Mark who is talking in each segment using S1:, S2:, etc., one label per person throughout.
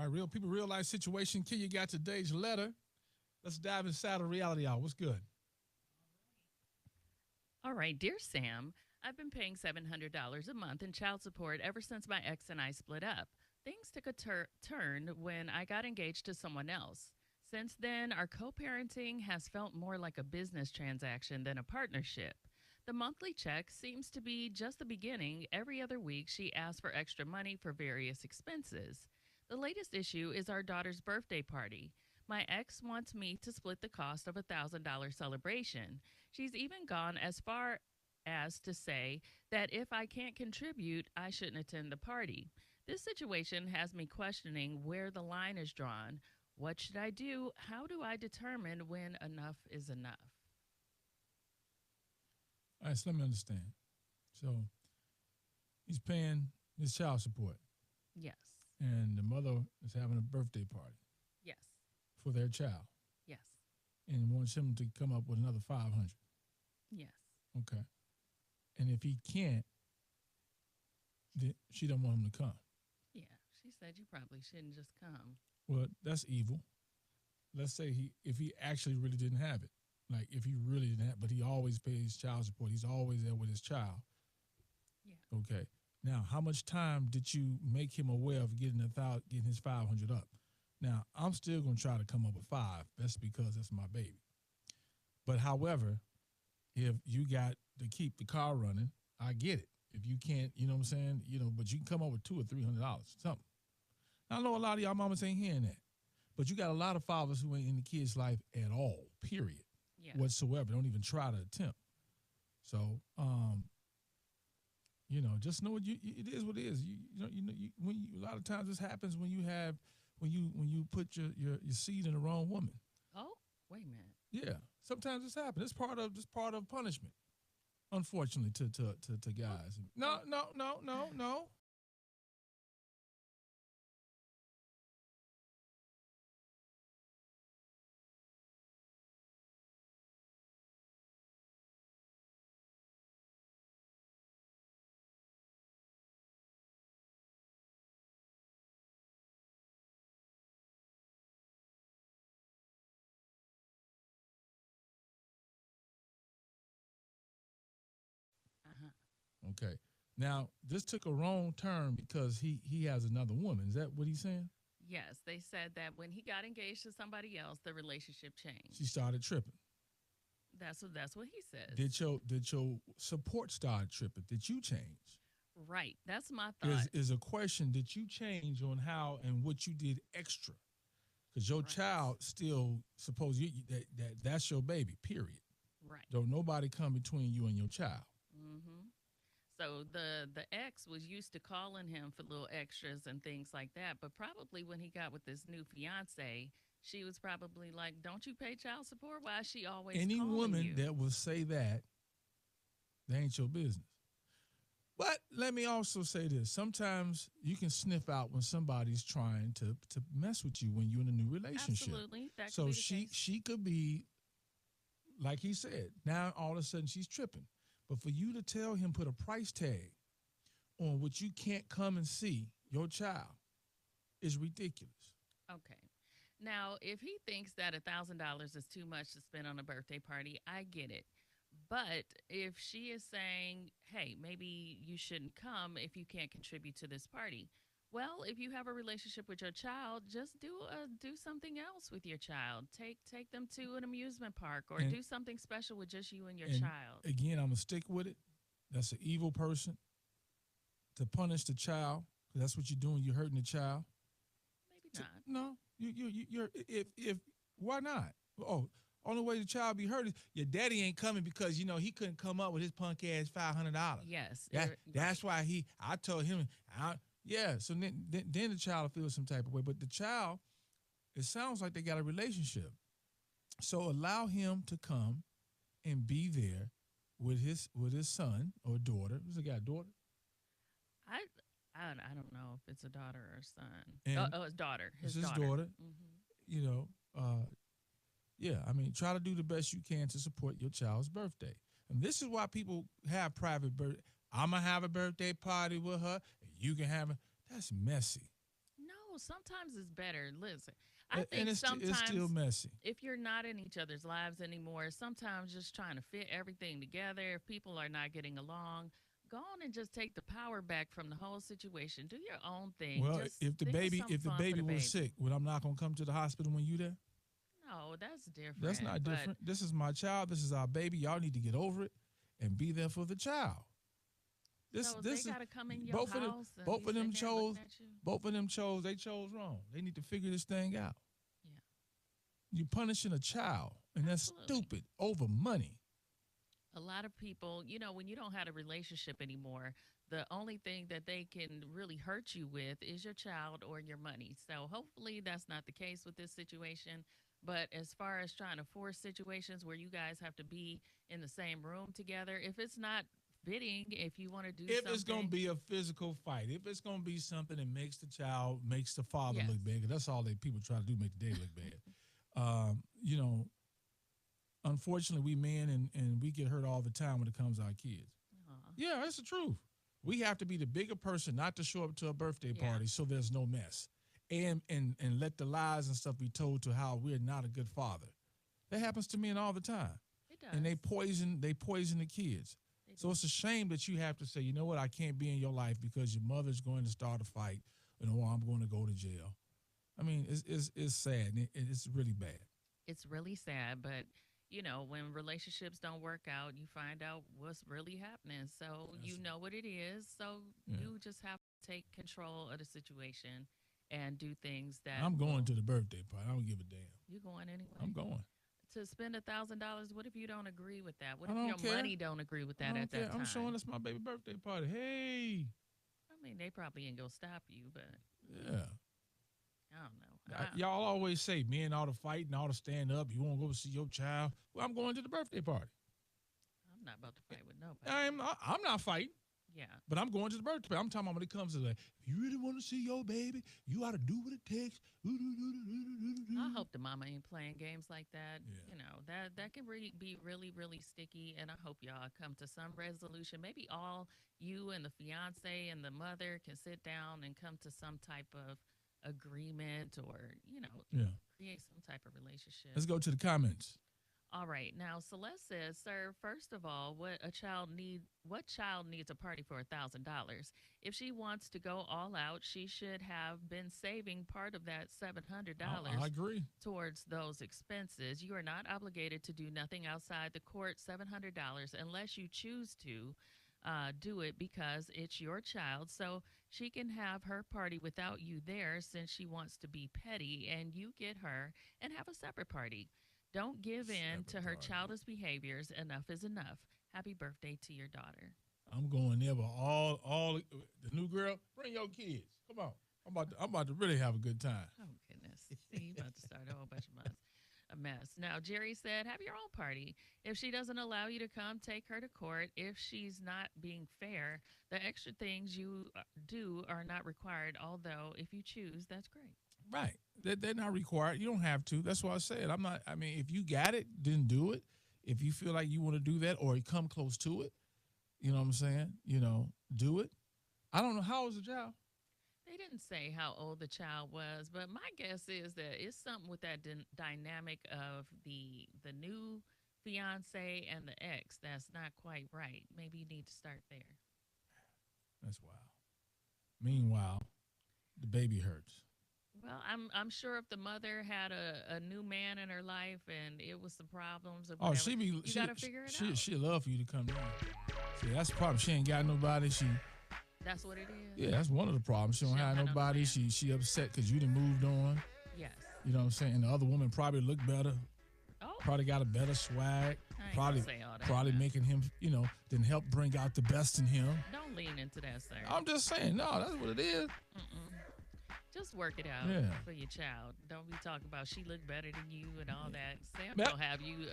S1: All right, real life situation. Kid, you got today's letter. Let's dive inside of reality hour. What's good?
S2: All right, dear Sam, I've been paying $700 a month in child support ever since my ex and I split up. Things took a turn when I got engaged to someone else. Since then, our co parenting has felt more like a business transaction than a partnership. The monthly check seems to be just the beginning. Every other week, she asks for extra money for various expenses. The latest issue is our daughter's birthday party. My ex wants me to split the cost of a $1,000 celebration. She's even gone as far as to say that if I can't contribute, I shouldn't attend the party. This situation has me questioning where the line is drawn. What should I do? How do I determine when enough is enough?
S1: All right, so let me understand. So he's paying his child support,
S2: Yes.
S1: and the mother is having a birthday party
S2: Yes.
S1: for their child
S2: Yes.
S1: and wants him to come up with another 500.
S2: Yes.
S1: Okay. And if he can't, then she don't want him to come.
S2: Yeah. She said you probably shouldn't just come.
S1: Well, that's evil. Let's say if he actually really didn't have it. Like if he really didn't have, but he always pays child support. He's always there with his child.
S2: Yeah.
S1: Okay. Now, how much time did you make him aware of getting his 500 up? Now, I'm still gonna try to come up with five. That's because that's my baby. But however, if you got to keep the car running, I get it. If you can't, you know what I'm saying, but you can come up with $200 or $300, something. Now, I know a lot of y'all mamas ain't hearing that, but you got a lot of fathers who ain't in the kid's life at all, period,
S2: Yeah.
S1: whatsoever. Don't even try to attempt. So, just know it is what it is. A lot of times this happens when you put your seed in the wrong woman.
S2: Oh, wait a minute.
S1: Yeah, sometimes this happens. It's part of punishment, unfortunately, to guys. No, no, no, no, no.
S2: Uh-huh.
S1: Okay. Now this took a wrong turn because he has another woman. Is that what he's saying?
S2: Yes, they said that when he got engaged to somebody else, the relationship
S1: She
S2: changed.
S1: started tripping.
S2: That's what he says.
S1: Did your support start tripping? Did you change?
S2: Right. That's my
S1: Is
S2: thought.
S1: is a question. Did you change on how and what you did extra? Because your
S2: Right.
S1: child still suppose that's your baby. Period.
S2: Right.
S1: Don't nobody come between you and your child.
S2: Mm-hmm. So the ex was used to calling him for little extras and things like that, but probably when he got with this new fiance, she was probably like, "Don't you pay child support? Why is she always
S1: Any
S2: calling
S1: woman
S2: you?"
S1: that will say that, they ain't your business. But let me also say this. Sometimes you can sniff out when somebody's trying to mess with you when you're in a new relationship.
S2: Absolutely, that could
S1: So
S2: be the
S1: she
S2: case.
S1: she could be, like he said, now all of a sudden she's tripping. But for you to tell him put a price tag on what you can't come and see your child is ridiculous.
S2: Okay. Now, if he thinks that $1,000 is too much to spend on a birthday party, I get it. But if she is saying, hey, maybe you shouldn't come if you can't contribute to this party. Well, if you have a relationship with your child, just do something else with your child. Take them to an amusement park or
S1: And
S2: do something special with just you and your
S1: and
S2: child.
S1: again, I'm gonna stick with it. That's an evil person to punish the child. 'Cause that's what you're doing. You're hurting the child.
S2: Maybe not.
S1: No, you're if why not? Oh, only way the child be hurt is your daddy ain't coming because he couldn't come up with his punk ass $500.
S2: Yes,
S1: That's
S2: right.
S1: why I told him yeah. So then the child will feel some type of way, but the child, it sounds like they got a relationship. So allow him to come and be there with his son or daughter. Does he got a daughter?
S2: I I don't know if it's a daughter or son. Oh,
S1: And
S2: oh, his daughter.
S1: it's
S2: His
S1: his
S2: daughter.
S1: daughter.
S2: Hmm.
S1: You know, yeah, I mean, try to do the best you can to support your child's birthday. And this is why people have private birthday. I'm gonna have a birthday party with her. And you can have it. That's messy.
S2: No, No, sometimes it's better. Listen, I
S1: And
S2: think
S1: it's still
S2: sometimes
S1: messy.
S2: if you're not in each other's lives anymore, sometimes just trying to fit everything together, if people are not getting along, go on and just take the power back from the whole situation. Do your own thing.
S1: Well,
S2: Just think of something
S1: if the
S2: fun for
S1: baby
S2: the
S1: was
S2: baby.
S1: sick, would I'm not gonna come to the hospital when you there?
S2: No, that's
S1: That's
S2: different.
S1: not
S2: But
S1: different. This is my child. This is our baby. Y'all need to get over it and be there for the child.
S2: so they
S1: This is
S2: got to come in your
S1: both of them.
S2: house and
S1: Both
S2: be
S1: of them
S2: sitting there
S1: chose.
S2: looking at you.
S1: Both of them chose. They chose wrong. They need to figure this thing out.
S2: Yeah,
S1: You punishing a child, and that's
S2: absolutely.
S1: stupid over money.
S2: A lot of people, when you don't have a relationship anymore, the only thing that they can really hurt you with is your child or your money. So hopefully that's not the case with this situation. But as far as trying to force situations where you guys have to be in the same room together, if it's not fitting, if you want to do
S1: If it's gonna
S2: something,
S1: be a physical fight, if it's gonna be something that makes the child, makes the father
S2: yes.
S1: look bad, 'cause that's all they people try to do, make the daddy look bad. You know, unfortunately, we men and we get hurt all the time when it comes to our kids.
S2: Aw.
S1: Yeah, that's the truth. We have to be the bigger person, not to show up to a birthday
S2: Yeah,
S1: party so there's no mess, and let the lies and stuff be told to how we're not a good father. That happens to men all the time,
S2: it
S1: and
S2: does.
S1: they poison the kids.
S2: They
S1: So
S2: do.
S1: it's a shame that you have to say, you know what, I can't be in your life because your mother's going to start a fight, or I'm going to go to jail. I mean, it's sad. It's really bad.
S2: It's really sad, but when relationships don't work out, you find out what's really happening. So you
S1: That's,
S2: know what it is. So
S1: yeah.
S2: you just have to take control of the situation and do things that
S1: I'm going
S2: will.
S1: to the birthday party. I don't give a damn.
S2: You going
S1: I'm
S2: anyway?
S1: going.
S2: To spend $1,000, what if you don't agree with that? What
S1: I
S2: if your
S1: don't care.
S2: money don't agree with
S1: I
S2: that
S1: don't
S2: at
S1: care.
S2: that
S1: I'm showing
S2: time?
S1: us my baby birthday party. Hey,
S2: I mean, they probably ain't gonna stop you, but
S1: yeah.
S2: I don't know.
S1: Y'all always say men ought to fight and ought to stand up. You won't go see your child. Well, I'm going to the birthday party.
S2: I'm not about to fight with nobody.
S1: I'm not fighting,
S2: Yeah,
S1: but I'm going to the birthday party. I'm talking about when it comes to that. If you really want to see your baby, you ought to do what it takes.
S2: I hope the mama ain't playing games like that.
S1: Yeah.
S2: That can be really really sticky, and I hope y'all come to some resolution. Maybe all you and the fiance and the mother can sit down and come to some type of agreement, or
S1: Yeah.
S2: create some type of relationship.
S1: Let's go to the comments.
S2: All right. Now Celeste says, "Sir, first of all, what child needs a party for $1,000? If she wants to go all out, she should have been saving part of that
S1: I
S2: $700
S1: agree.
S2: towards those expenses. You are not obligated to do nothing outside the court $700 unless you choose to do it because it's your child. So she can have her party without you there since she wants to be petty, and you get her and have a separate party. Don't give in to
S1: Separate
S2: her
S1: party.
S2: childish behaviors. Enough is enough. Happy birthday to your daughter."
S1: I'm going there, but all the new girl, bring your kids. Come on. I'm about to really have a good time.
S2: Oh goodness! See, you about to start a whole bunch of a mess. Now Jerry said, "Have your own party. If she doesn't allow you to come, take her to court. If she's not being fair, the extra things you do are not required. Although if you choose, that's great."
S1: Right. They're not required. You don't have to. That's why I said I'm not. I mean, if you got it, then do it. If you feel like you want to do that or you come close to it, you know what I'm saying? Do it. I don't know. How old is the child?
S2: They didn't say how old the child was, but my guess is that it's something with that dynamic of the new fiance and the ex that's not quite right. Maybe you need to start there.
S1: That's wild. Meanwhile, the baby hurts.
S2: Well, I'm sure if the mother had a new man in her life and it was some problems or
S1: Oh,
S2: whatever, you got to figure it out.
S1: she love for you to come down. See, that's the problem. She ain't got nobody.
S2: That's what it is.
S1: Yeah, that's one of the problems. She don't have
S2: have no
S1: nobody.
S2: man.
S1: She upset because you done moved on.
S2: Yes.
S1: You know what I'm saying? And the other woman probably look better.
S2: Oh,
S1: Probably got a better swag.
S2: I ain't
S1: Probably
S2: gonna say all that.
S1: probably
S2: now.
S1: making him, then help bring out the best in him.
S2: Don't lean into that, sir.
S1: I'm just saying, no, that's what it is.
S2: Mm-mm. Just work it out
S1: Yeah.
S2: for your child. Don't be talking about she look better than you and all that. Sam
S1: Yep.
S2: gonna have you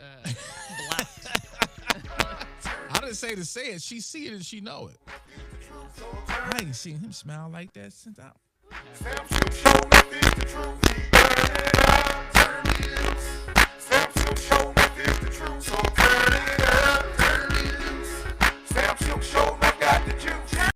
S2: blocked.
S1: I didn't say to say it. She see it and she know it. I ain't seen him smile like that since I.
S3: Sam Shook Show, nothing is the truth. Turn it up, turn it loose. Sam Shook Show, nothing is the truth. So turn it up, turn it loose. Sam Shook Show.